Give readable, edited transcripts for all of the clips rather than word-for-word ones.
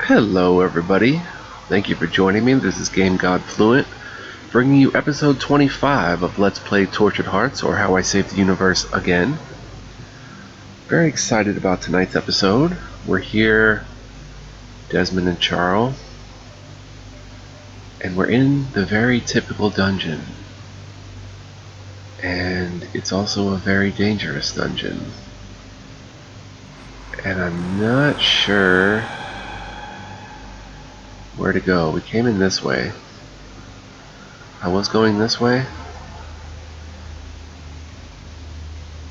Hello everybody, thank you for joining me. This is Game God Fluent, bringing you episode 25 of Let's Play Tortured Hearts, or How I Saved the Universe Again. Very excited about tonight's episode. We're here, Desmond and Charles, and we're in the very typical dungeon. And it's also a very dangerous dungeon. And I'm not sure where to go. We came in this way. I was going this way.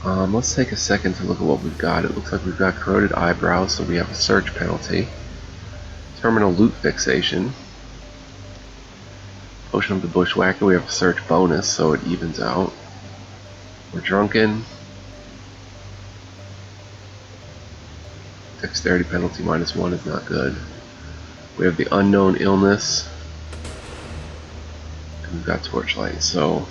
Let's take a second to look at what we've got. It looks like we've got corroded eyebrows, so we have a search penalty. Terminal loot fixation. Potion of the bushwhacker, we have a search bonus, so it evens out. We're drunken. Dexterity penalty -1 is not good. We have the unknown illness. And we've got torchlight, so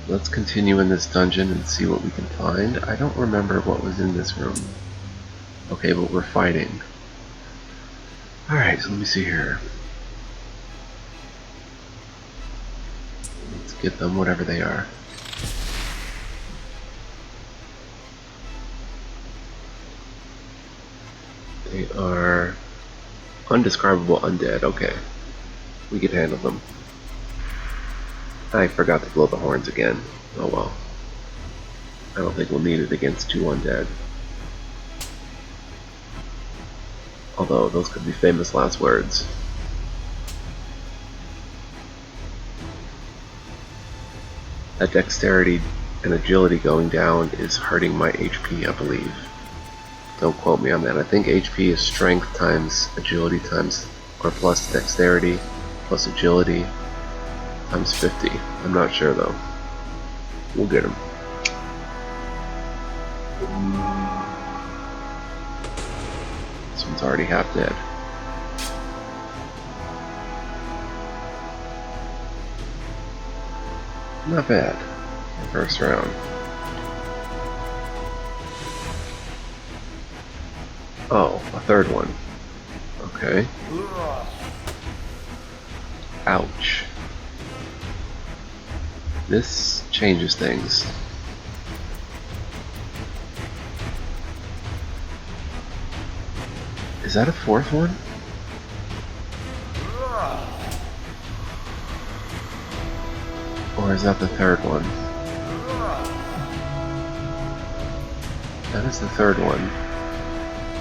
let's continue in this dungeon and see what we can find. I don't remember what was in this room. Okay, but we're fighting. Alright, so let me see here. Let's get them, whatever they are. They are undescribable undead. Okay, we can handle them. I forgot to blow the horns again. Oh well. I don't think we'll need it against 2 undead. Although, those could be famous last words. That dexterity and agility going down is hurting my HP, I believe. Don't quote me on that. I think HP is strength times agility times, or plus dexterity, plus agility, times 50. I'm not sure though. We'll get him. This one's already half dead. Not bad. First round. Oh, a third one. Okay. Ouch. This changes things. Is that a fourth one? Or is that the third one? That is the third one.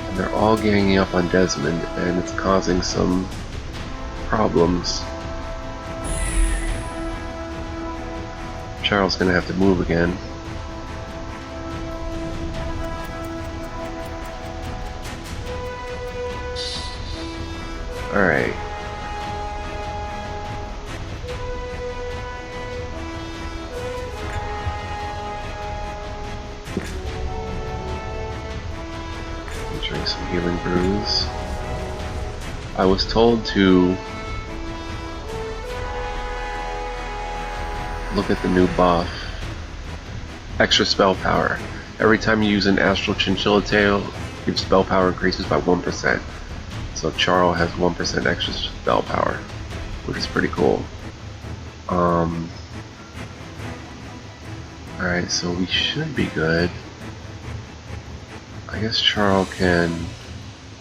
And they're all ganging up on Desmond, and it's causing some problems. Charles' gonna have to move again. Alright. Drink some healing brews. I was told to look at the new buff. Extra spell power. Every time you use an astral chinchilla tail, your spell power increases by 1%. So Charles has 1% extra spell power, which is pretty cool. Alright, so we should be good. I guess Charles can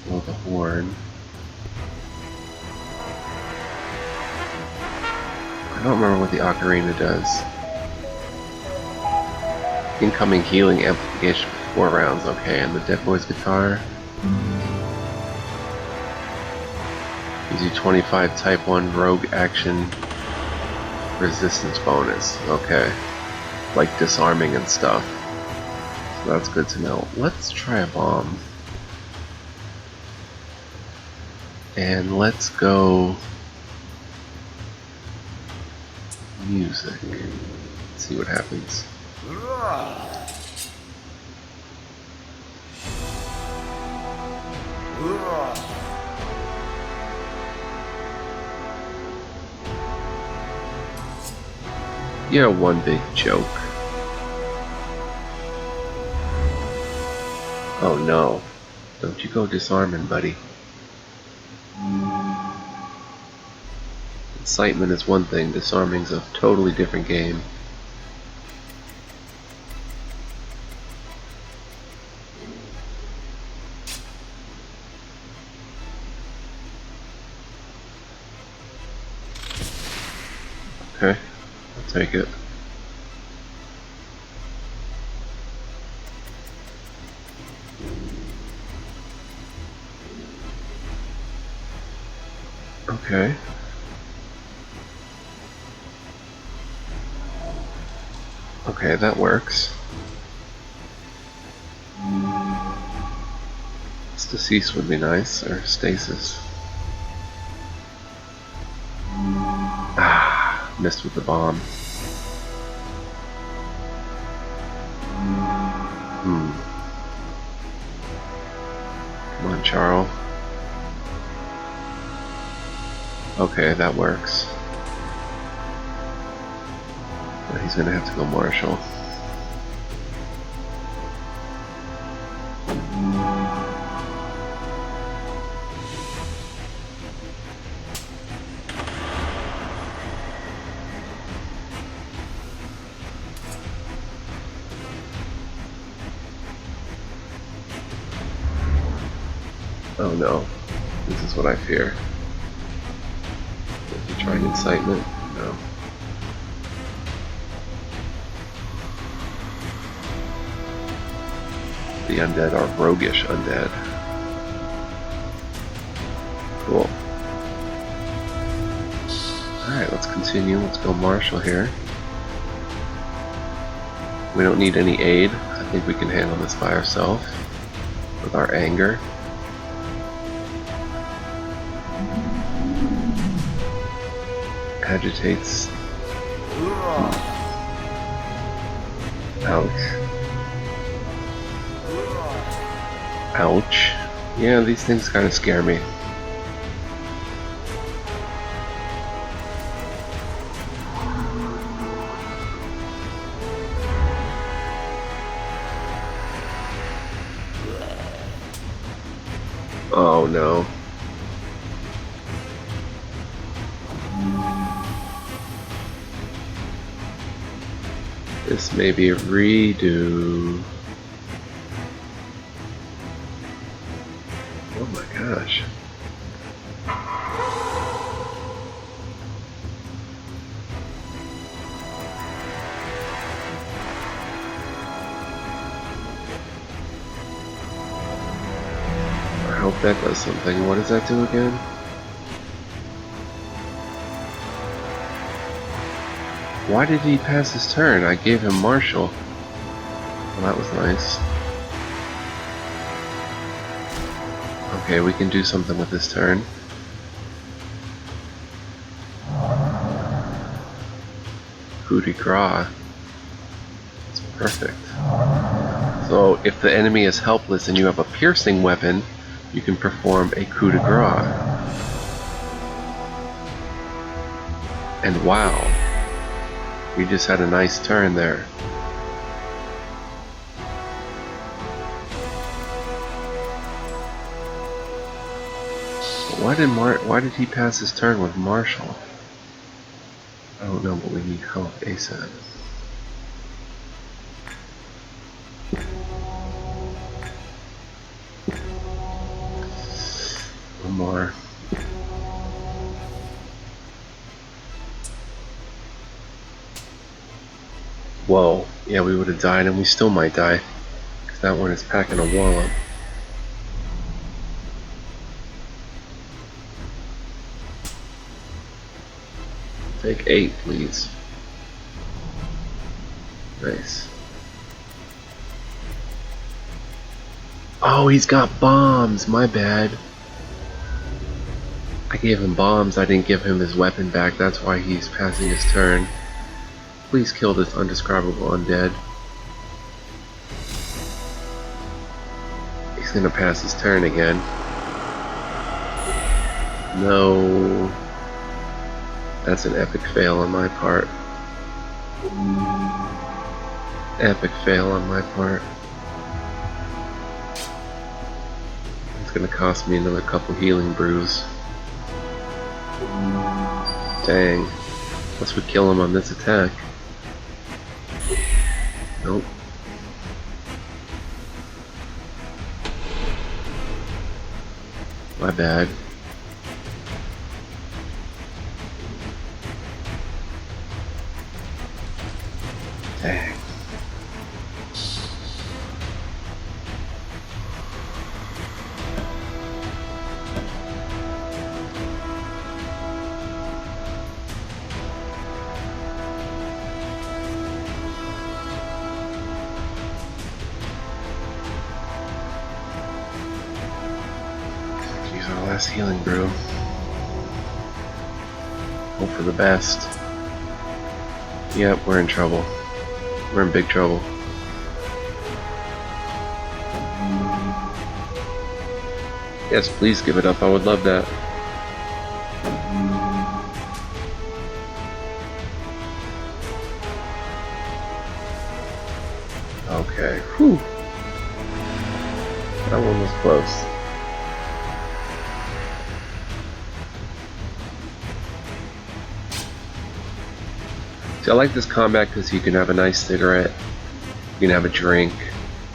blow the horn. I don't remember what the ocarina does. Incoming healing amplification for 4 rounds, okay, and the Dead Boy's guitar gives you 25 type 1 rogue action resistance bonus, okay, like disarming and stuff. So that's good to know. Let's try a bomb. And let's go music. Let's see what happens. You're one big joke. Oh no. Don't you go disarming, buddy. Incitement is one thing, disarming's a totally different game. Okay, I'll take it. Okay. Okay, that works. Stasis would be nice, or stasis. Ah, missed with the bomb. Come on, Charles. Okay, that works. But he's gonna have to go Marshall. Oh no, this is what I fear. Is he trying incitement? No. The undead are roguish undead. Cool. Alright, let's continue. Let's go Marshall here. We don't need any aid. I think we can handle this by ourselves with our anger. Agitates. Ouch. Ouch. Yeah, these things kind of scare me. Oh no. This may be a redo. Oh my gosh. I hope that does something. What does that do again? Why did he pass his turn? I gave him Marshall. Well, that was nice. Okay, we can do something with this turn. Coup de grace. It's perfect. So if the enemy is helpless and you have a piercing weapon, you can perform a coup de grace. And wow, we just had a nice turn there. Why did he pass his turn with Marshall? I don't know, but we need help ASAP. One more. Whoa, yeah, we would have died, and we still might die, because that one is packing a wallop. Take 8, please. Nice. Oh, he's got bombs, my bad. I gave him bombs, I didn't give him his weapon back, that's why he's passing his turn. Please kill this undescribable undead. He's gonna pass his turn again. No. That's an epic fail on my part. Epic fail on my part. It's gonna cost me another couple healing brews. Dang. This would kill him on this attack. Nope. My bad. Dang. Use our last healing brew. Hope for the best. Yep, we're in trouble. We're in big trouble. Yes, please give it up. I would love that. Okay. Whew. That one was close. See, I like this combat because you can have a nice cigarette, you can have a drink,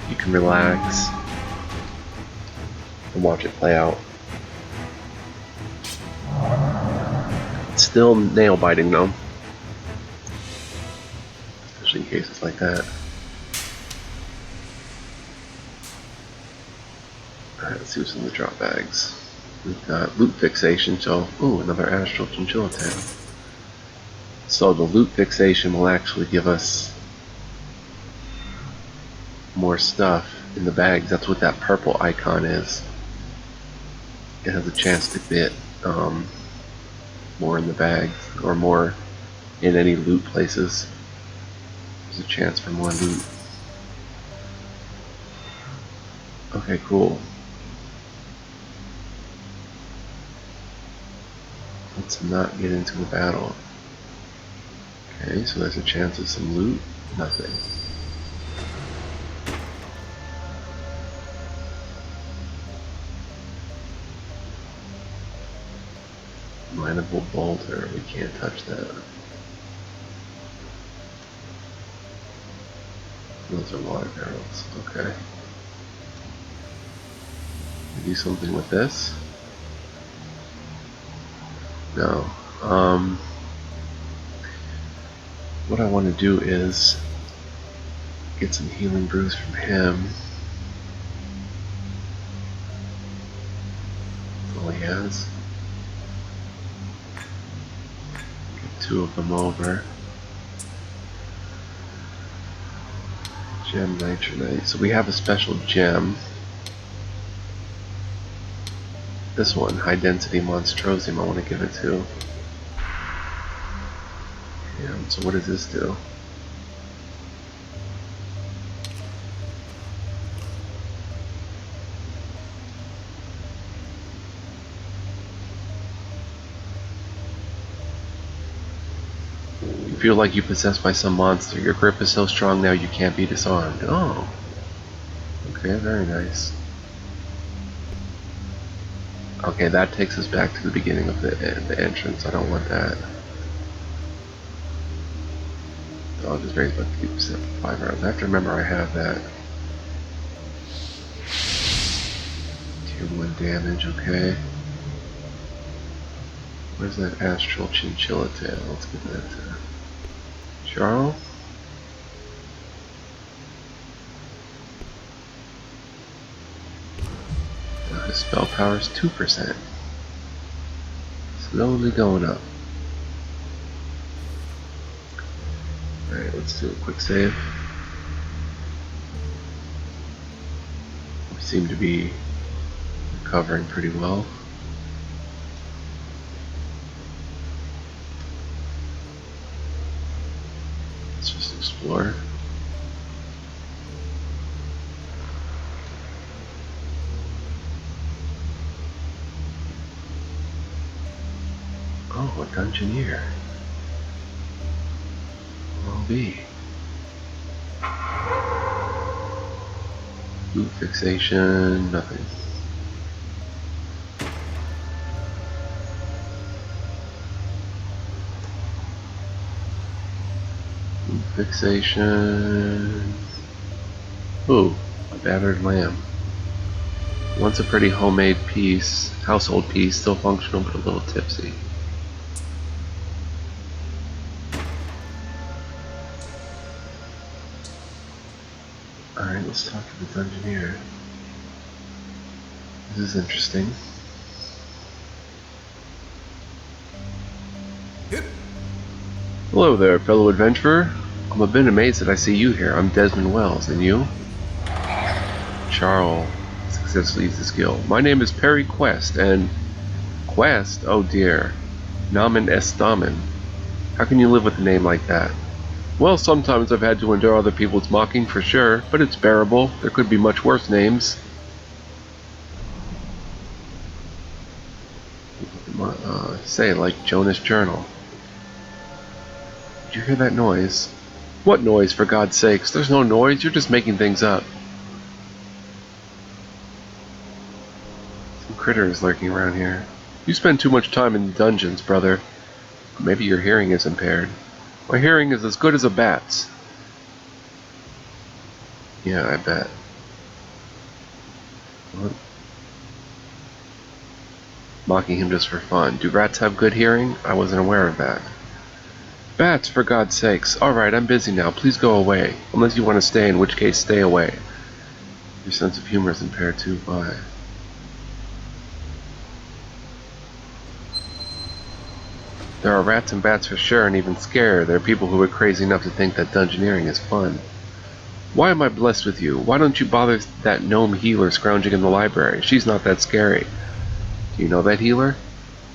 you can relax, and watch it play out. It's still nail biting though, especially in cases like that. Alright, let's see what's in the drop bags. We've got loot fixation, so, ooh, another astral chinchilla tail. So the loot fixation will actually give us more stuff in the bags. That's what that purple icon is. It has a chance to get more in the bags, or more in any loot places. There's a chance for more loot. Okay, cool. Let's not get into the battle. Okay, so there's a chance of some loot. Nothing. Mineable boulder. We can't touch that. Those are water barrels. Okay. We do something with this? No. What I want to do is get some healing brews from him. That's all he has. Get 2 of them over. Gem nitronite. So we have a special gem. This one, high density monstrosium, I want to give it to. Yeah, so what does this do? You feel like you're possessed by some monster. Your grip is so strong now you can't be disarmed. Oh. Okay, very nice. Okay, that takes us back to the beginning of the entrance. I don't want that. I'll just raise by 50% for 5 rounds. I have to remember I have that. Tier 1 damage, okay. Where's that astral chinchilla tail? Let's get that to Charles. His spell power is 2%. Slowly going up. Alright, let's do a quick save. We seem to be recovering pretty well. Let's just explore. Oh, a dungeoneer. Will be. Loot fixation, nothing. Fixation. Ooh, a battered lamp. Once a pretty homemade piece, household piece, still functional but a little tipsy. Alright, let's talk to the Dungeoneer. This is interesting. Hello there, fellow adventurer. I'm a bit amazed that I see you here. I'm Desmond Wells, and you? Charles successfully used the skill. My name is Perry Quest, and... Quest? Oh dear. Namen est Damen. How can you live with a name like that? Well, sometimes I've had to endure other people's mocking, for sure, but it's bearable. There could be much worse names. Say, like Jonas Journal. Did you hear that noise? What noise, for God's sakes? There's no noise, you're just making things up. Some critters lurking around here. You spend too much time in dungeons, brother. Maybe your hearing is impaired. My hearing is as good as a bat's. Yeah, I bet. What? Mocking him just for fun. Do rats have good hearing? I wasn't aware of that. Bats, for God's sakes. Alright, I'm busy now. Please go away. Unless you want to stay, in which case stay away. Your sense of humor is impaired too. Why? There are rats and bats for sure, and even scare. There are people who are crazy enough to think that dungeoneering is fun. Why am I blessed with you? Why don't you bother that gnome healer scrounging in the library? She's not that scary. Do you know that healer?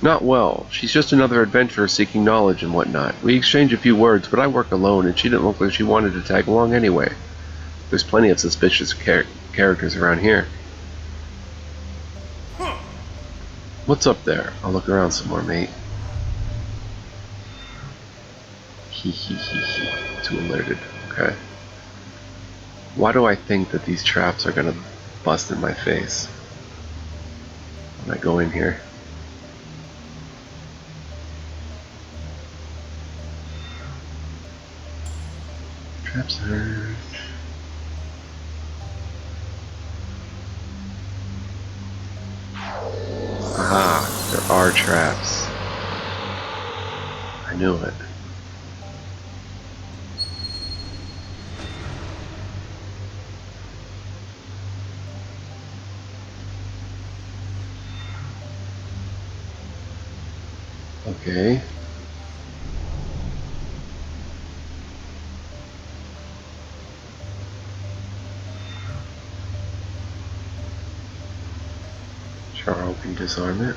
Not well. She's just another adventurer seeking knowledge and whatnot. We exchange a few words, but I work alone, and she didn't look like she wanted to tag along anyway. There's plenty of suspicious characters around here. What's up there? I'll look around some more, mate. Hee hee hee hee. Too alerted. Okay. Why do I think that these traps are gonna bust in my face when I go in here? Trap search. Aha, there are traps. I knew it. Okay. Charles can disarm it.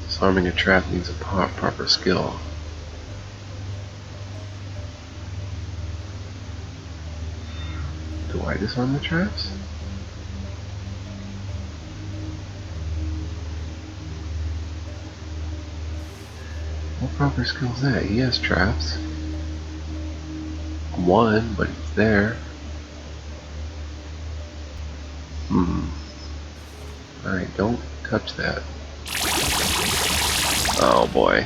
Disarming a trap needs a proper skill. Do I disarm the traps? What proper skill is that? He has traps. One, but it's there. Alright, don't touch that. Oh boy.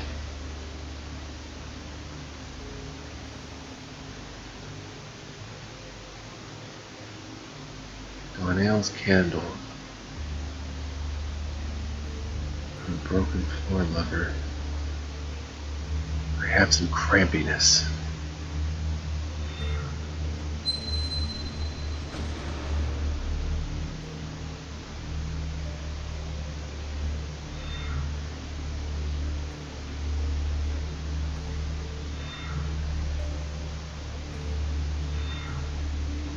Donnell's candle. A broken floor lever. I have some crampiness.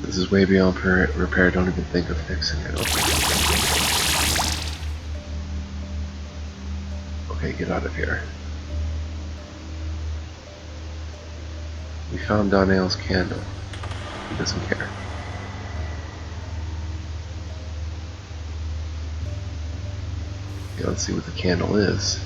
This is way beyond repair. Don't even think of fixing it. Okay, get out of here. We found Donnell's candle. He doesn't care. Okay, let's see what the candle is.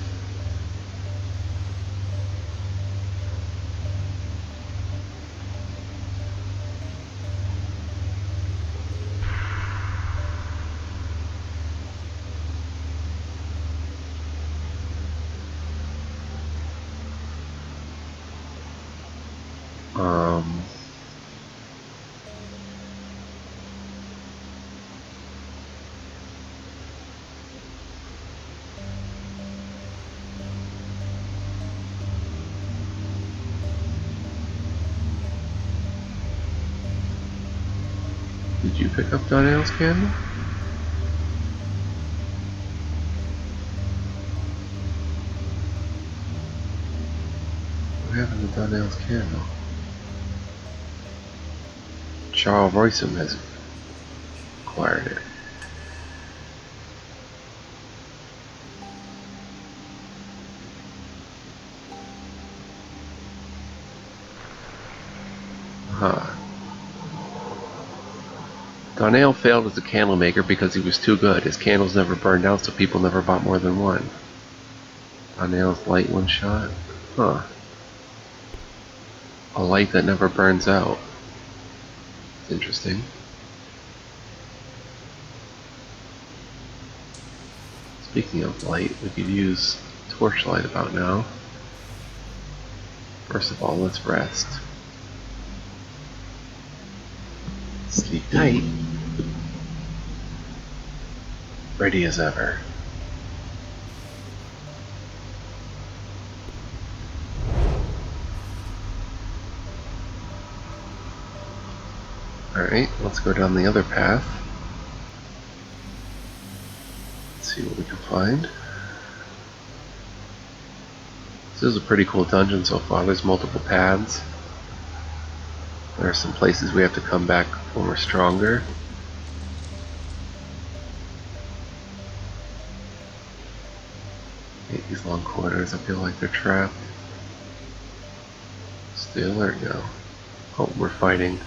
Did you pick up Donnell's candle? What happened to Donnell's candle? Charles Royston has acquired it. Huh. Donnell failed as a candle maker because he was too good. His candles never burned out, so people never bought more than one. Donnell's light one shot? Huh. A light that never burns out. It's interesting. Speaking of light, we could use torchlight about now. First of all, let's rest. Sleep tight. Ready as ever. Alright, let's go down the other path. Let's see what we can find. This is a pretty cool dungeon so far. There's multiple paths. There are some places we have to come back when we're stronger. Hate these long corridors. I feel like they're trapped. Stay alert now. Oh, we're fighting.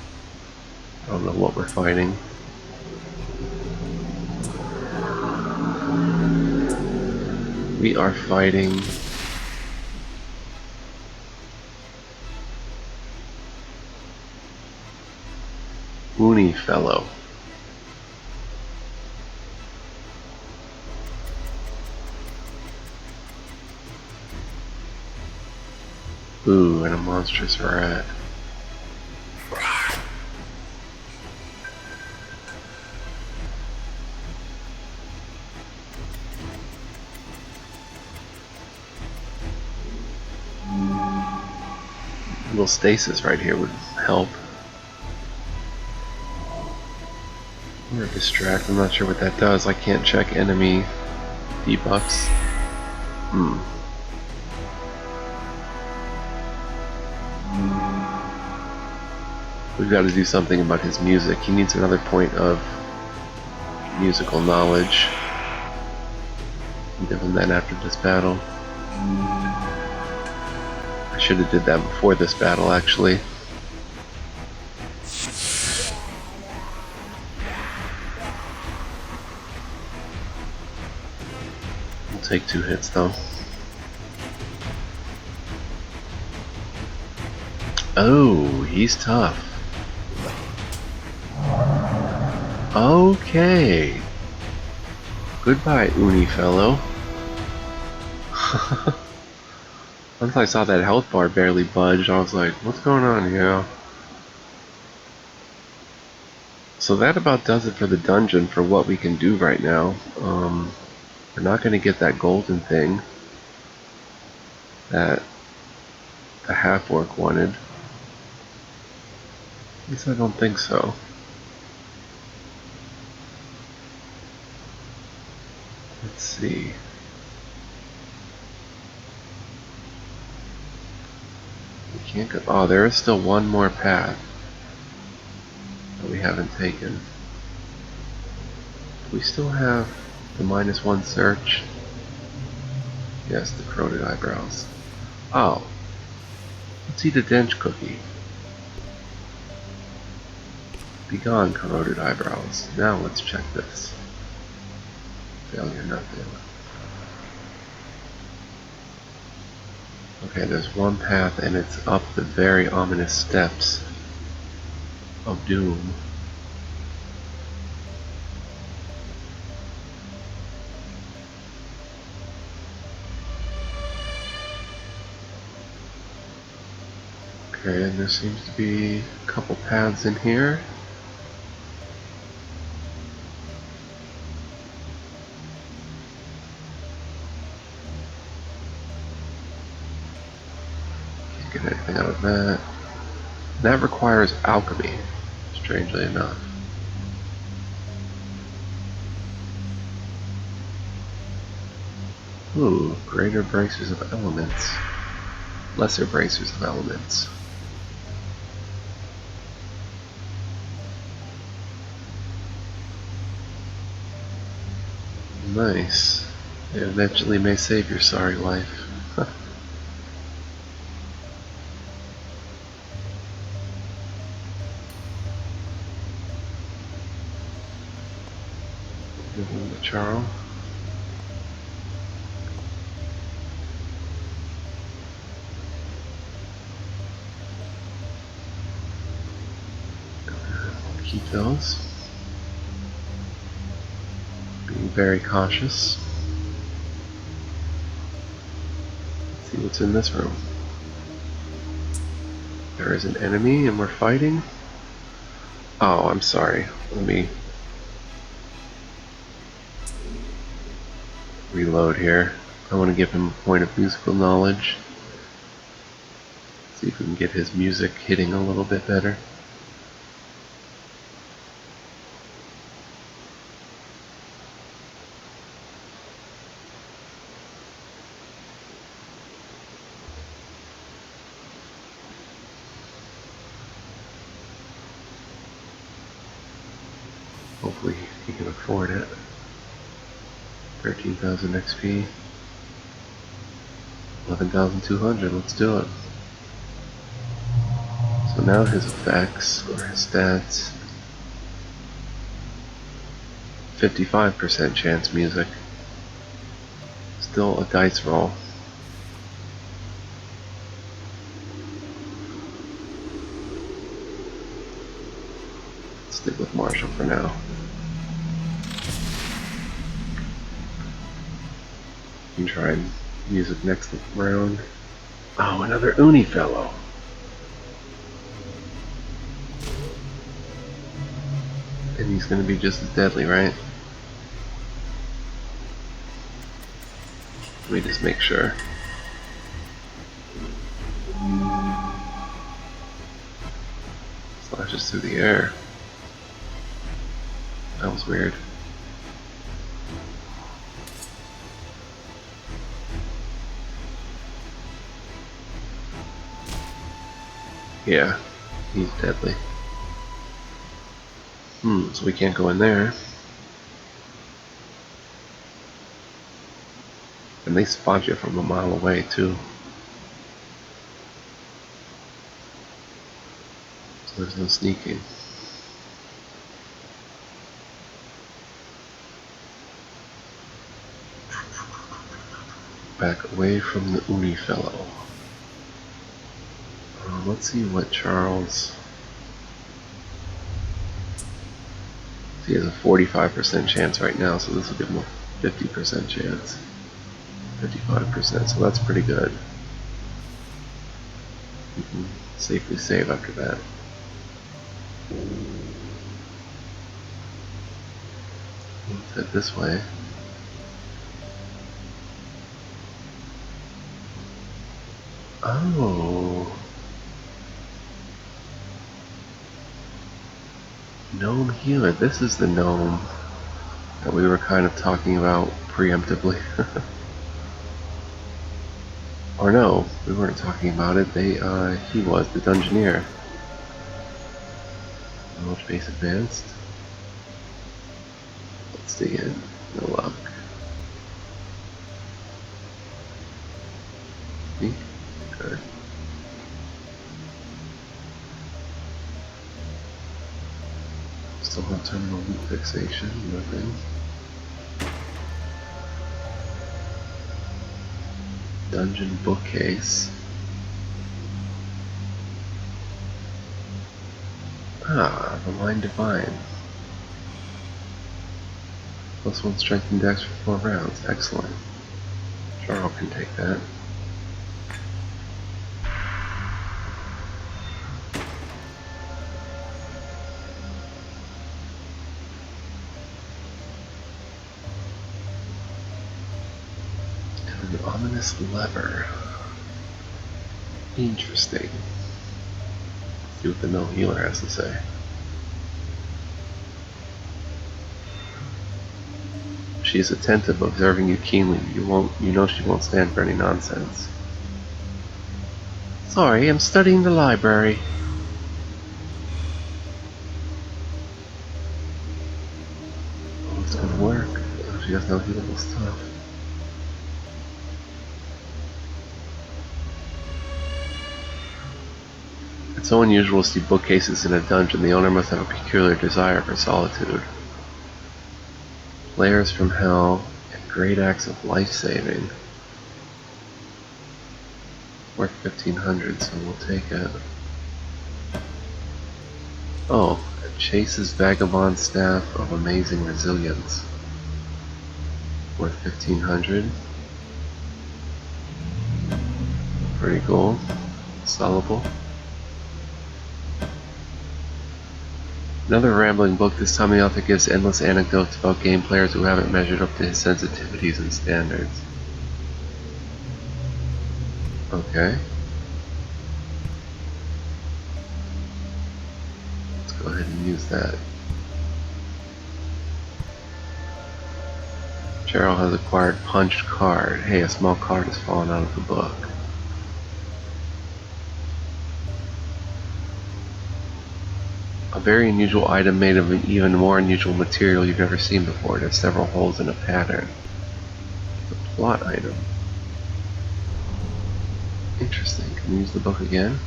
I don't know what we're fighting. We are fighting Uni Fellow. Ooh, and a monstrous rat. A little stasis right here would help. Or distract, I'm not sure what that does. I can't check enemy debuffs. We've got to do something about his music. He needs another point of musical knowledge. Give him that after this battle. I should have did that before this battle, actually. We'll take 2 hits though. Oh, he's tough. Okay. Goodbye, Uni Fellow. Once I saw that health bar barely budge, I was like, what's going on here? So that about does it for the dungeon for what we can do right now. We're not going to get that golden thing that the half-orc wanted. At least I don't think so. Let's see. We can't go. Oh, there is still one more path that we haven't taken. Do we still have the -1 search? Yes, the corroded eyebrows. Oh. Let's eat a dench cookie. Begone, corroded eyebrows. Now let's check this. Failure, not failure. Okay, there's one path and it's up the very ominous steps of doom. Okay, and there seems to be a couple paths in here. Can't get anything out of that. That requires alchemy, strangely enough. Ooh, greater bracers of elements. Lesser bracers of elements. Nice. It eventually may save your sorry life. Give him the Charles. Keep those. Being very cautious. Let's see what's in this room. There is an enemy and we're fighting? Oh, I'm sorry. Let me reload here. I want to give him a point of musical knowledge. See if we can get his music hitting a little bit better. Hopefully he can afford it. 13,000 XP. 11,200, let's do it. So now his effects, or his stats, 55% chance music. Still a dice roll. Stick with Marshall for now. You can try music next round. Oh, another Uni fellow. And he's going to be just as deadly, right? Let me just make sure. Slashes through the air. That was weird. Yeah, he's deadly. So we can't go in there. And they spot you from a mile away, too. So there's no sneaking. Back away from the Uni fellow. Let's see what Charles... He has a 45% chance right now, so this will give him a 50% chance. 55%, so that's pretty good. You can safely save after that. Let's head this way. Oh. Gnome healer. This is the gnome that we were kind of talking about preemptively. Or no, we weren't talking about it. He was the Dungeoneer. Knowledge base advanced. Let's dig in. No luck. See? Good. Still have terminal loop fixation. Nothing. Dungeon bookcase. Ah, the Line Divine. +1 strength and dex for 4 rounds. Excellent. Charles can take that. And an ominous lever. Interesting. See what the no healer has to say. She is attentive, observing you keenly. You know she won't stand for any nonsense. Sorry, I'm studying the library. Oh, it's gonna work. Oh, she has no healable stuff. It's so unusual to see bookcases in a dungeon. The owner must have a peculiar desire for solitude. Players from hell and great acts of life-saving. Worth 1500, so we'll take it. Oh, Chase's Vagabond Staff of Amazing Resilience. Worth 1500. Pretty cool. Sellable. Another rambling book. This time the author gives endless anecdotes about game players who haven't measured up to his sensitivities and standards. Okay. Let's go ahead and use that. Cheryl has acquired Punched Card. Hey, a small card has fallen out of the book. A very unusual item made of an even more unusual material you've never seen before. It has several holes in a pattern. The plot item. Interesting. Can we use the book again?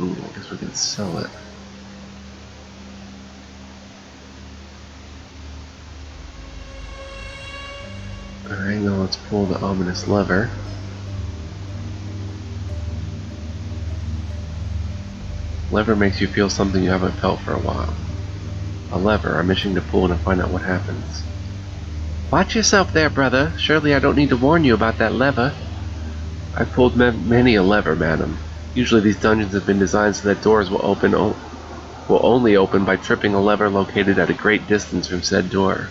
Ooh, I guess we can sell it. Alright, now let's pull the ominous lever. Lever makes you feel something you haven't felt for a while. A lever. I'm itching to pull it and find out what happens. Watch yourself there, brother. Surely I don't need to warn you about that lever. I've pulled many a lever, madam. Usually these dungeons have been designed so that doors will only open by tripping a lever located at a great distance from said door.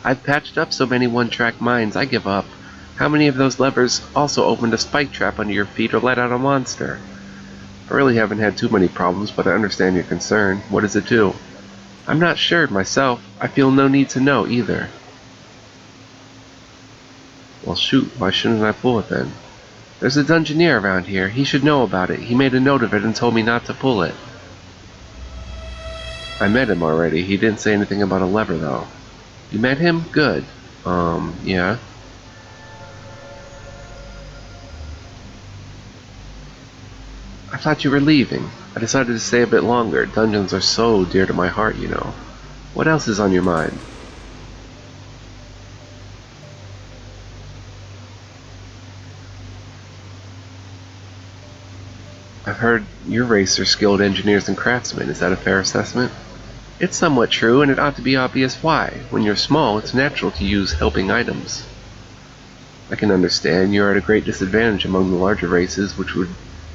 I've patched up so many one-track minds, I give up. How many of those levers also opened a spike trap under your feet or let out a monster? I really haven't had too many problems, but I understand your concern. What does it do? I'm not sure, myself. I feel no need to know, either. Well, shoot, why shouldn't I pull it then? There's a dungeoneer around here. He should know about it. He made a note of it and told me not to pull it. I met him already. He didn't say anything about a lever, though. You met him? Good. Yeah. I thought you were leaving. I decided to stay a bit longer. Dungeons are so dear to my heart, you know. What else is on your mind? I've heard your race are skilled engineers and craftsmen. Is that a fair assessment? It's somewhat true, and it ought to be obvious why. When you're small, it's natural to use helping items. I can understand. You're at a great disadvantage among the larger races, which would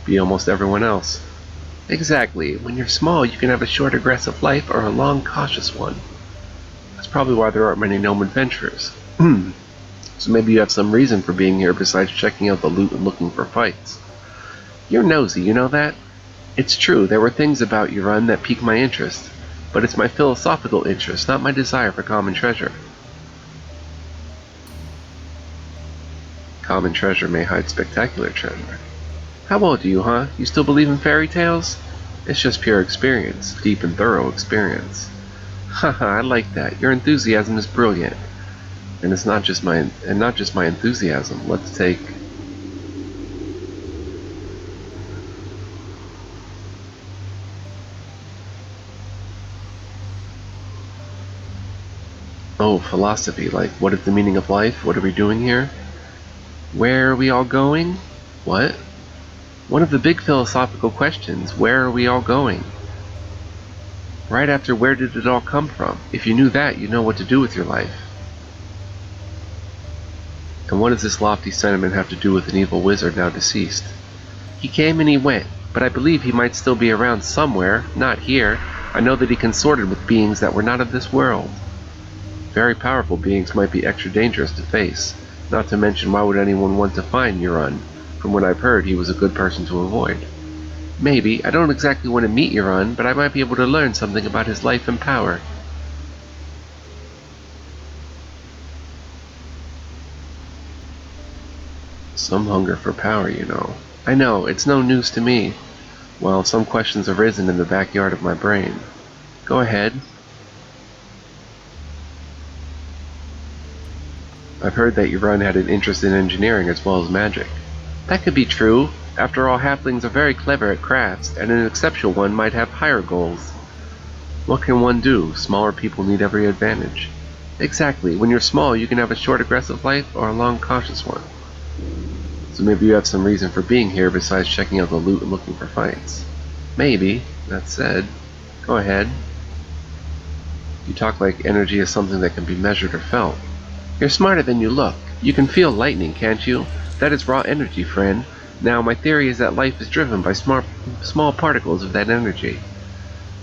be almost everyone else. Exactly. When you're small, you can have a short, aggressive life or a long, cautious one. That's probably why there aren't many gnome adventurers. So maybe you have some reason for being here besides checking out the loot and looking for fights. You're nosy, you know that? It's true, there were things about your run that piqued my interest, but it's my philosophical interest, not my desire for common treasure. Common treasure may hide spectacular treasure. How old are you, huh? You still believe in fairy tales? It's just pure experience, deep and thorough experience. Haha, I like that. Your enthusiasm is brilliant. And it's not just my enthusiasm. Let's take Oh, philosophy, like what is the meaning of life? What are we doing here? Where are we all going? What? One of the big philosophical questions, where are we all going? Right after where did it all come from? If you knew that, you'd know what to do with your life. And what does this lofty sentiment have to do with an evil wizard now deceased? He came and he went, but I believe he might still be around somewhere, not here. I know that he consorted with beings that were not of this world. Very powerful beings might be extra dangerous to face. Not to mention, why would anyone want to find Euron? From what I've heard, he was a good person to avoid. Maybe. I don't exactly want to meet your Run, but I might be able to learn something about his life and power. Some hunger for power, you know. I know, it's no news to me. Well, some questions have risen in the backyard of my brain. Go ahead. I've heard that your Run had an interest in engineering as well as magic. That could be true. After all, halflings are very clever at crafts, and an exceptional one might have higher goals. What can one do? Smaller people need every advantage. Exactly. When you're small, you can have a short aggressive life or a long cautious one. So maybe you have some reason for being here besides checking out the loot and looking for fights. Maybe. That said, go ahead. You talk like energy is something that can be measured or felt. You're smarter than you look. You can feel lightning, can't you? That is raw energy, friend. Now, my theory is that life is driven by small particles of that energy.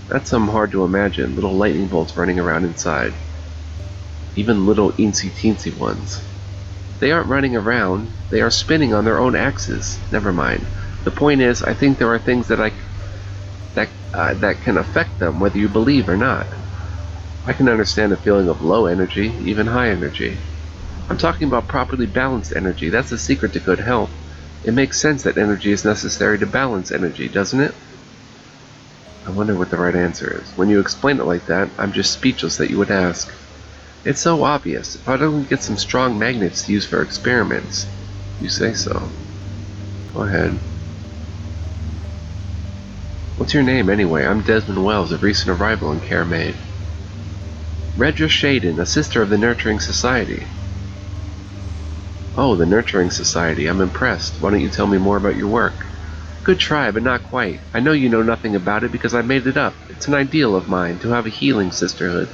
That's something hard to imagine, little lightning bolts running around inside. Even little eensy-teensy ones. They aren't running around, they are spinning on their own axis. Never mind. The point is, I think there are things that can affect them, whether you believe or not. I can understand the feeling of low energy, even high energy. I'm talking about properly balanced energy. That's the secret to good health. It makes sense that energy is necessary to balance energy, doesn't it? I wonder what the right answer is. When you explain it like that, I'm just speechless that you would ask. It's so obvious. If I don't get some strong magnets to use for experiments. You say so. Go ahead. What's your name anyway? I'm Desmond Wells, a recent arrival in Care Maid. Redra Shaden, a sister of the Nurturing Society. Oh, the Nurturing Society. I'm impressed. Why don't you tell me more about your work? Good try, but not quite. I know you know nothing about it because I made it up. It's an ideal of mine, to have a healing sisterhood.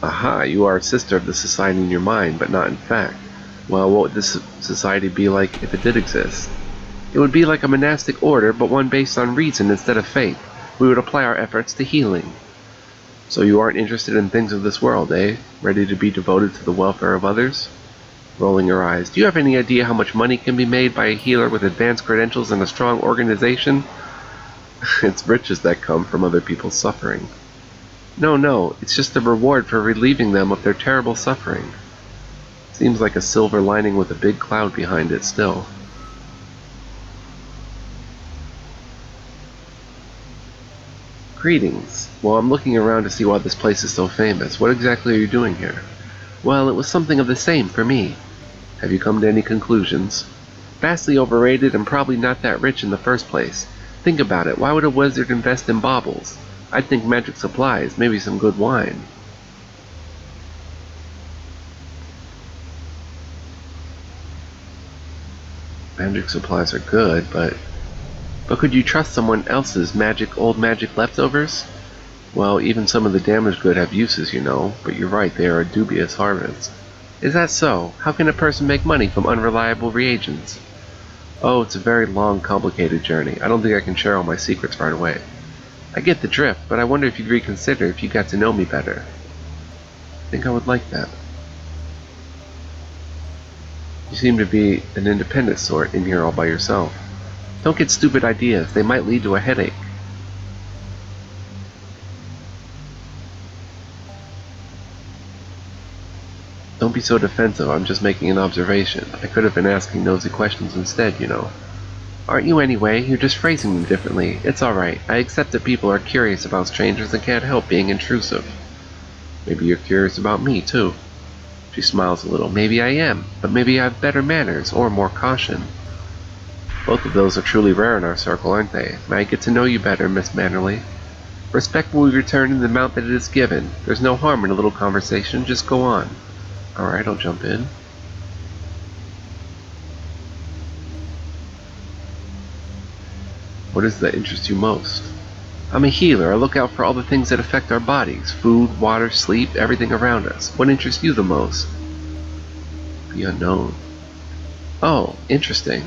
Aha, you are a sister of the society in your mind, but not in fact. Well, what would this society be like if it did exist? It would be like a monastic order, but one based on reason instead of faith. We would apply our efforts to healing. So you aren't interested in things of this world, eh? Ready to be devoted to the welfare of others? Rolling her eyes. Do you have any idea how much money can be made by a healer with advanced credentials and a strong organization? It's riches that come from other people's suffering. No, it's just the reward for relieving them of their terrible suffering. Seems like a silver lining with a big cloud behind it still. Greetings. Well, I'm looking around to see why this place is so famous. What exactly are you doing here? Well, it was something of the same for me. Have you come to any conclusions? Vastly overrated and probably not that rich in the first place. Think about it. Why would a wizard invest in baubles? I'd think magic supplies, maybe some good wine. Magic supplies are good, but could you trust someone else's old magic leftovers? Well, even some of the damaged good have uses, you know, but you're right, they are a dubious harvest. Is that so? How can a person make money from unreliable reagents? Oh, it's a very long, complicated journey. I don't think I can share all my secrets right away. I get the drift, but I wonder if you'd reconsider if you got to know me better. I think I would like that. You seem to be an independent sort in here all by yourself. Don't get stupid ideas. They might lead to a headache. Don't be so defensive. I'm just making an observation. I could have been asking nosy questions instead, you know. Aren't you anyway? You're just phrasing them differently. It's alright. I accept that people are curious about strangers and can't help being intrusive. Maybe you're curious about me, too. She smiles a little. Maybe I am, but maybe I have better manners or more caution. Both of those are truly rare in our circle, aren't they? May I get to know you better, Miss Mannerly? Respect will be returned in the amount that it is given. There's no harm in a little conversation. Just go on. Alright, I'll jump in. What is that interests you most? I'm a healer. I look out for all the things that affect our bodies. Food, water, sleep, everything around us. What interests you the most? The unknown. Oh, interesting.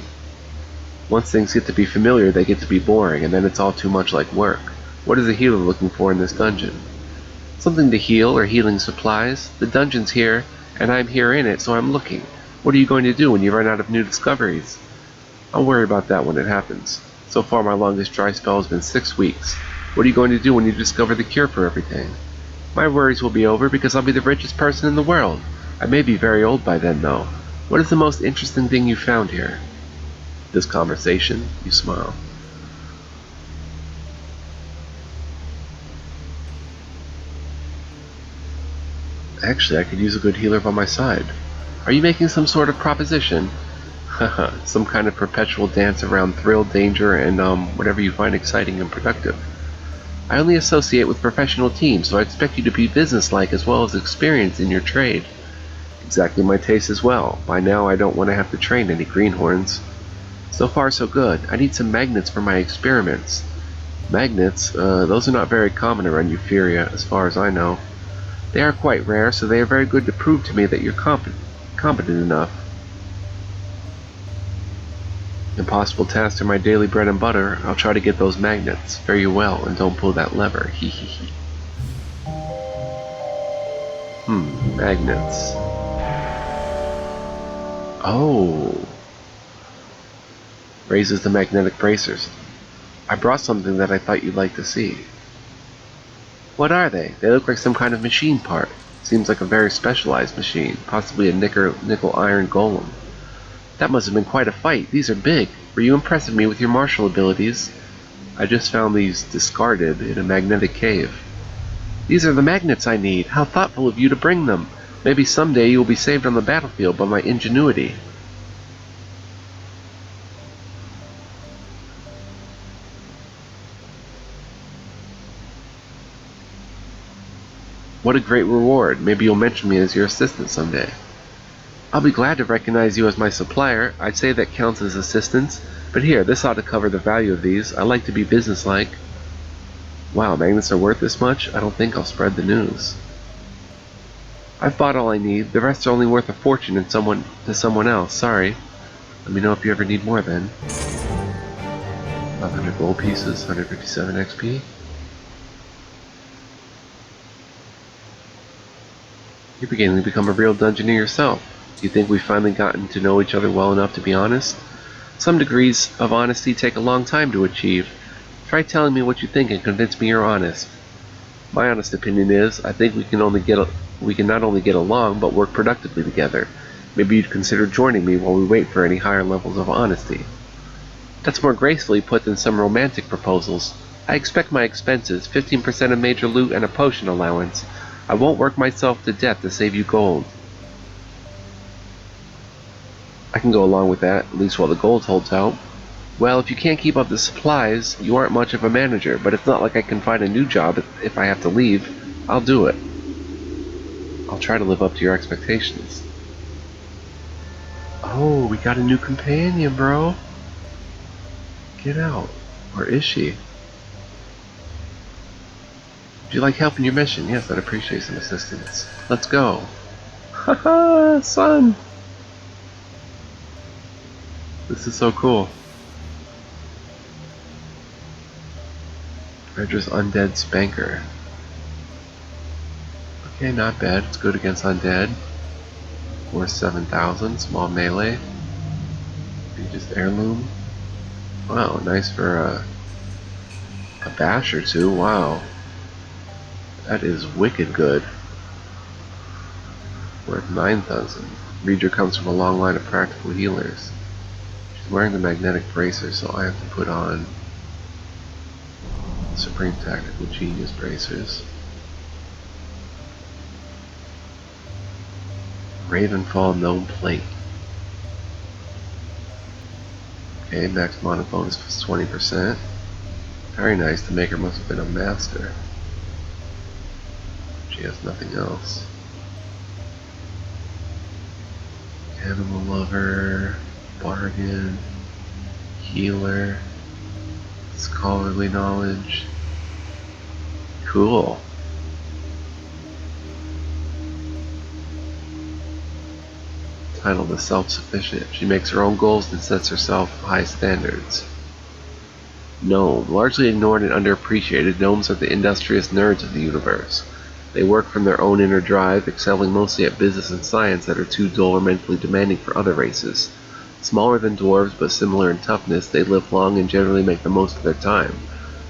Once things get to be familiar, they get to be boring, and then it's all too much like work. What is a healer looking for in this dungeon? Something to heal or healing supplies. The dungeon's here, and I'm here in it, so I'm looking. What are you going to do when you run out of new discoveries? I'll worry about that when it happens. So far my longest dry spell has been 6 weeks. What are you going to do when you discover the cure for everything? My worries will be over because I'll be the richest person in the world. I may be very old by then, though. What is the most interesting thing you found here? This conversation, you smile. Actually, I could use a good healer by my side. Are you making some sort of proposition? Haha, some kind of perpetual dance around thrill, danger, and whatever you find exciting and productive. I only associate with professional teams, so I expect you to be businesslike as well as experienced in your trade. Exactly my taste as well. By now I don't want to have to train any greenhorns. So far so good. I need some magnets for my experiments. Magnets? Those are not very common around Euphoria, as far as I know. They are quite rare, so they are very good to prove to me that you're competent enough. Impossible tasks are my daily bread and butter. I'll try to get those magnets. Fare you well, and don't pull that lever. Hee hee hee. Magnets. Oh. Raises the magnetic bracers. I brought something that I thought you'd like to see. What are they? They look like some kind of machine part. Seems like a very specialized machine, possibly a nickel iron golem. That must have been quite a fight. These are big. Were you impressing me with your martial abilities? I just found these discarded in a magnetic cave. These are the magnets I need. How thoughtful of you to bring them. Maybe someday you will be saved on the battlefield by my ingenuity. What a great reward. Maybe you'll mention me as your assistant someday. I'll be glad to recognize you as my supplier. I'd say that counts as assistance. But here, this ought to cover the value of these. I like to be businesslike. Wow, magnets are worth this much? I don't think I'll spread the news. I've bought all I need. The rest are only worth a fortune to someone else. Sorry. Let me know if you ever need more then. 500 gold pieces, 157 XP. You're beginning to become a real dungeoneer yourself. Do you think we've finally gotten to know each other well enough to be honest? Some degrees of honesty take a long time to achieve. Try telling me what you think and convince me you're honest. My honest opinion is, I think we can not only get along, but work productively together. Maybe you'd consider joining me while we wait for any higher levels of honesty. That's more gracefully put than some romantic proposals. I expect my expenses, 15% of major loot and a potion allowance. I won't work myself to death to save you gold. I can go along with that, at least while the gold holds out. Well, if you can't keep up the supplies, you aren't much of a manager, but it's not like I can find a new job if I have to leave. I'll do it. I'll try to live up to your expectations. Oh, we got a new companion, bro. Get out. Or is she? Would you like help in your mission? Yes, I'd appreciate some assistance. Let's go. Haha, son! This is so cool. Redra's Undead Spanker. Okay, not bad. It's good against Undead. Worth 7,000. Small melee. Maybe just heirloom. Wow, nice for a bash or two. Wow. That is wicked good. Worth 9,000. Reader comes from a long line of practical healers. She's wearing the magnetic bracer, so I have to put on Supreme Tactical Genius bracers. Ravenfall Gnome Plate. Okay, max mana bonus is 20%. Very nice, the maker must have been a master. She has nothing else. Animal Lover, Bargain, Healer, Scholarly Knowledge. Cool. Title The Self-Sufficient. She makes her own goals and sets herself high standards. Gnome. Largely ignored and underappreciated, gnomes are the industrious nerds of the universe. They work from their own inner drive, excelling mostly at business and science that are too dull or mentally demanding for other races. Smaller than dwarves but similar in toughness, they live long and generally make the most of their time.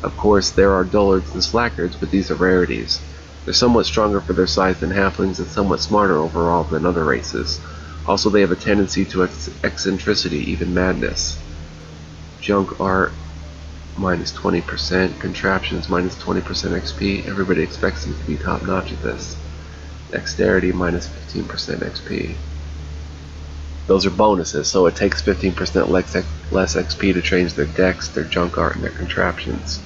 Of course, there are dullards and slackards, but these are rarities. They're somewhat stronger for their size than halflings and somewhat smarter overall than other races. Also, they have a tendency to eccentricity, even madness. Junk art, minus 20%. Contraptions, minus 20% XP. Everybody expects them to be top notch at this. Dexterity, minus 15% XP. Those are bonuses, so it takes 15% less XP to change their dex, their junk art, and their contraptions.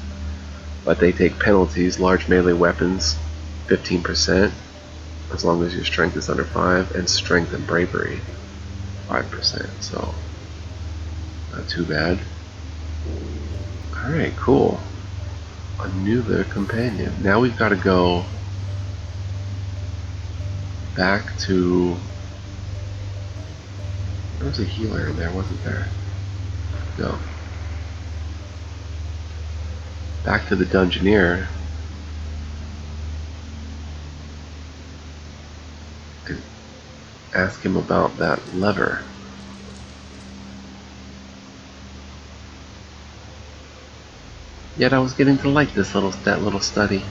But they take penalties, large melee weapons, 15%, as long as your strength is under 5, and strength and bravery, 5%, so not too bad. Alright, cool. A new companion. Now we've got to go back to... There was a healer in there, wasn't there? No. Back to the Dungeoneer. And ask him about that lever. Yet I was getting to like that little study.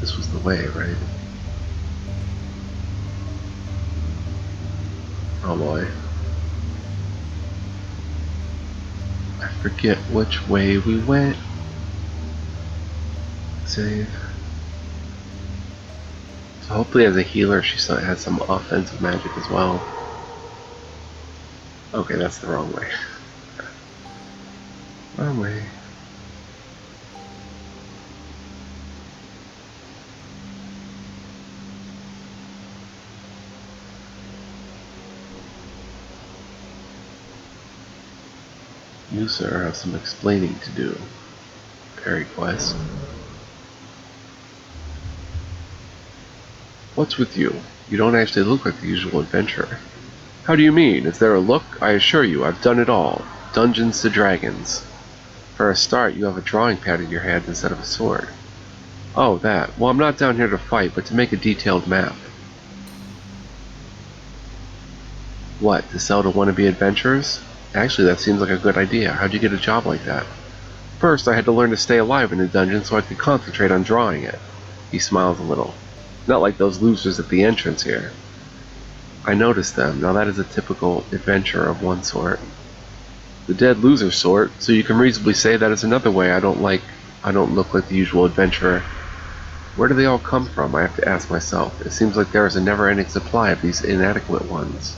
This was the way, right? Oh boy. I forget which way we went. Save. So hopefully as a healer she has some offensive magic as well. Okay, that's the wrong way. Wrong way. You, sir, have some explaining to do. Parry quest. What's with you? You don't actually look like the usual adventurer. How do you mean? Is there a look? I assure you, I've done it all. Dungeons to dragons. For a start, you have a drawing pad in your hand instead of a sword. Oh, that. Well, I'm not down here to fight, but to make a detailed map. What, to sell to wannabe adventurers? Actually, that seems like a good idea. How'd you get a job like that? First, I had to learn to stay alive in a dungeon so I could concentrate on drawing it. He smiles a little. Not like those losers at the entrance here. I noticed them. Now that is a typical adventurer of one sort. The dead loser sort, so you can reasonably say that is another way I don't look like the usual adventurer. Where do they all come from? I have to ask myself. It seems like there is a never-ending supply of these inadequate ones.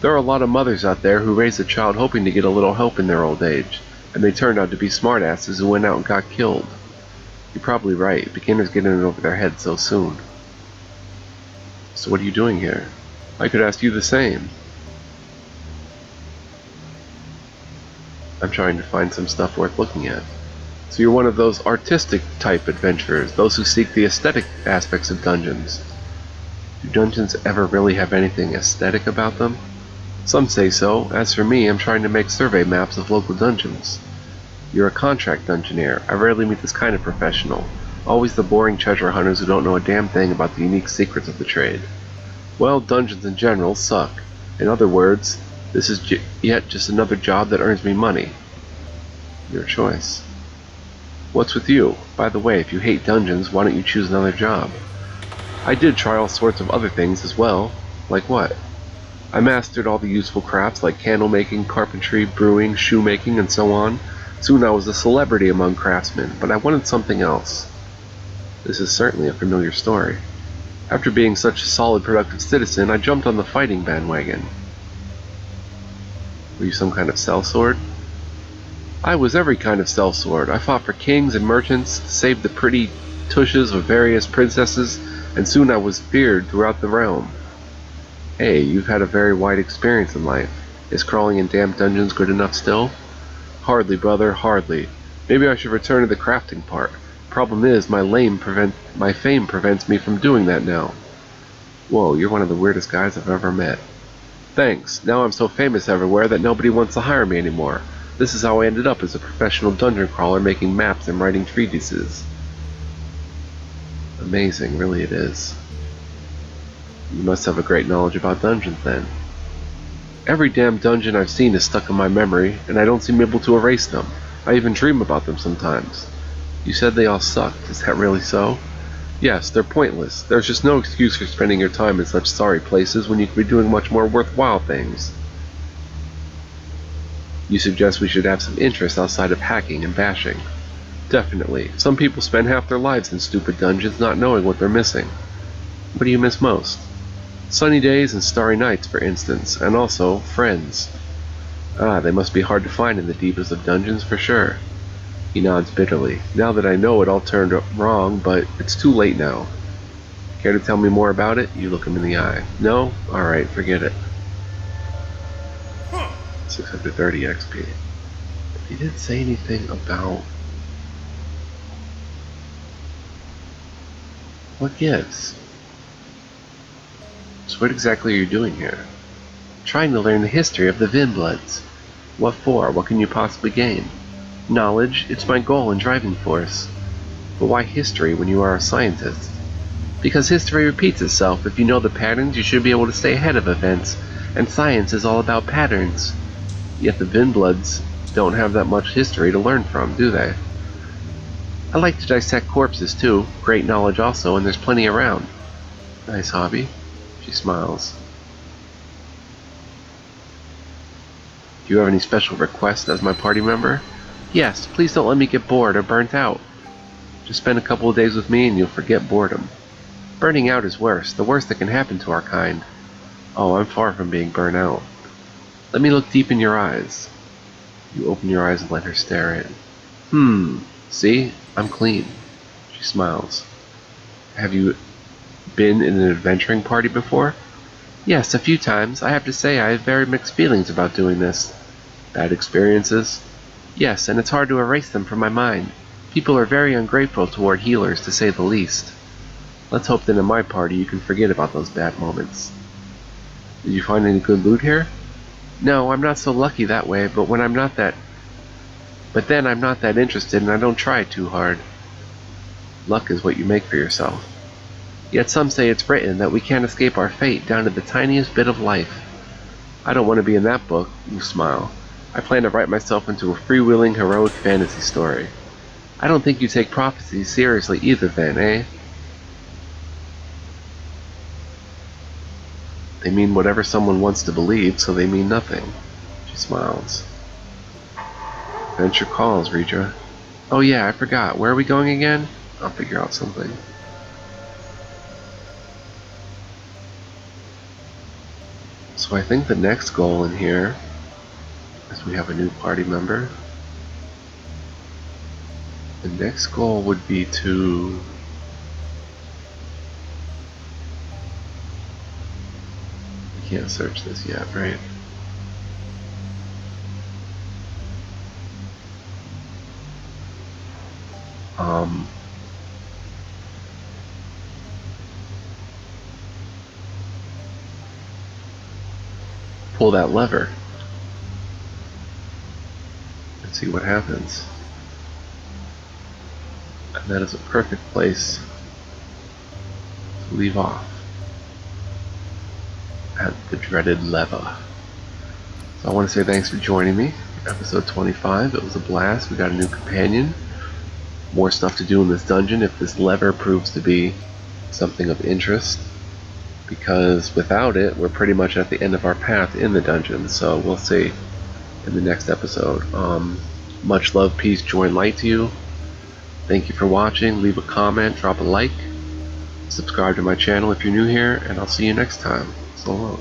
There are a lot of mothers out there who raise a child hoping to get a little help in their old age, and they turned out to be smartasses who went out and got killed. You're probably right. Beginners get in over their heads so soon. So what are you doing here? I could ask you the same. I'm trying to find some stuff worth looking at. So you're one of those artistic type adventurers, those who seek the aesthetic aspects of dungeons. Do dungeons ever really have anything aesthetic about them? Some say so. As for me, I'm trying to make survey maps of local dungeons. You're a contract dungeoneer. I rarely meet this kind of professional. Always the boring treasure hunters who don't know a damn thing about the unique secrets of the trade. Well, dungeons in general suck. In other words, this is yet just another job that earns me money. Your choice. What's with you? By the way, if you hate dungeons, why don't you choose another job? I did try all sorts of other things as well. Like what? I mastered all the useful crafts like candle making, carpentry, brewing, shoemaking, and so on. Soon I was a celebrity among craftsmen, but I wanted something else. This is certainly a familiar story. After being such a solid, productive citizen, I jumped on the fighting bandwagon. Were you some kind of sellsword? I was every kind of sellsword. I fought for kings and merchants, saved the pretty tushes of various princesses, and soon I was feared throughout the realm. Hey, you've had a very wide experience in life. Is crawling in damp dungeons good enough still? Hardly, brother, hardly. Maybe I should return to the crafting part. Problem is, my fame prevents me from doing that now. Whoa, you're one of the weirdest guys I've ever met. Thanks. Now I'm so famous everywhere that nobody wants to hire me anymore. This is how I ended up as a professional dungeon crawler making maps and writing treatises. Amazing, really it is. You must have a great knowledge about dungeons then. Every damn dungeon I've seen is stuck in my memory, and I don't seem able to erase them. I even dream about them sometimes. You said they all sucked, is that really so? Yes, they're pointless. There's just no excuse for spending your time in such sorry places when you could be doing much more worthwhile things. You suggest we should have some interest outside of hacking and bashing. Definitely. Some people spend half their lives in stupid dungeons not knowing what they're missing. What do you miss most? Sunny days and starry nights, for instance, and also friends. Ah, they must be hard to find in the deepest of dungeons for sure. He nods bitterly. Now that I know it all turned wrong, but it's too late now. Care to tell me more about it? You look him in the eye. No? Alright, forget it. 630 XP. He didn't say anything about... What gives? So what exactly are you doing here? Trying to learn the history of the Vinbloods. What for? What can you possibly gain? Knowledge, it's my goal and driving force. But why history when you are a scientist? Because history repeats itself. If you know the patterns, you should be able to stay ahead of events, and science is all about patterns. Yet the Vinbloods don't have that much history to learn from, do they? I like to dissect corpses too, great knowledge also, and there's plenty around. Nice hobby. She smiles. Do you have any special requests as my party member? Yes, please don't let me get bored or burnt out. Just spend a couple of days with me and you'll forget boredom. Burning out is worse, the worst that can happen to our kind. Oh, I'm far from being burnt out. Let me look deep in your eyes. You open your eyes and let her stare in. See? I'm clean. She smiles. Have you been in an adventuring party before? Yes, a few times. I have to say I have very mixed feelings about doing this. Bad experiences? Yes, and it's hard to erase them from my mind. People are very ungrateful toward healers, to say the least. Let's hope that in my party you can forget about those bad moments. Did you find any good loot here? No, I'm not so lucky that way, but then I'm not that interested and I don't try too hard. Luck is what you make for yourself. Yet some say it's written that we can't escape our fate down to the tiniest bit of life. I don't want to be in that book, you smile. I plan to write myself into a freewheeling heroic fantasy story. I don't think you take prophecies seriously either then, eh? They mean whatever someone wants to believe, so they mean nothing. She smiles. Adventure calls, Rija. Oh yeah, I forgot. Where are we going again? I'll figure out something. So I think the next goal in here is we have a new party member. The next goal would be to we can't search this yet, right? Pull that lever and see what happens. And that is a perfect place to leave off at the dreaded lever. So I want to say thanks for joining me. Episode 25. It was a blast. We got a new companion. More stuff to do in this dungeon if this lever proves to be something of interest. Because without it, we're pretty much at the end of our path in the dungeon. So we'll see in the next episode. Much love, peace, joy, and light to you. Thank you for watching. Leave a comment, drop a like. Subscribe to my channel if you're new here, and I'll see you next time. So long.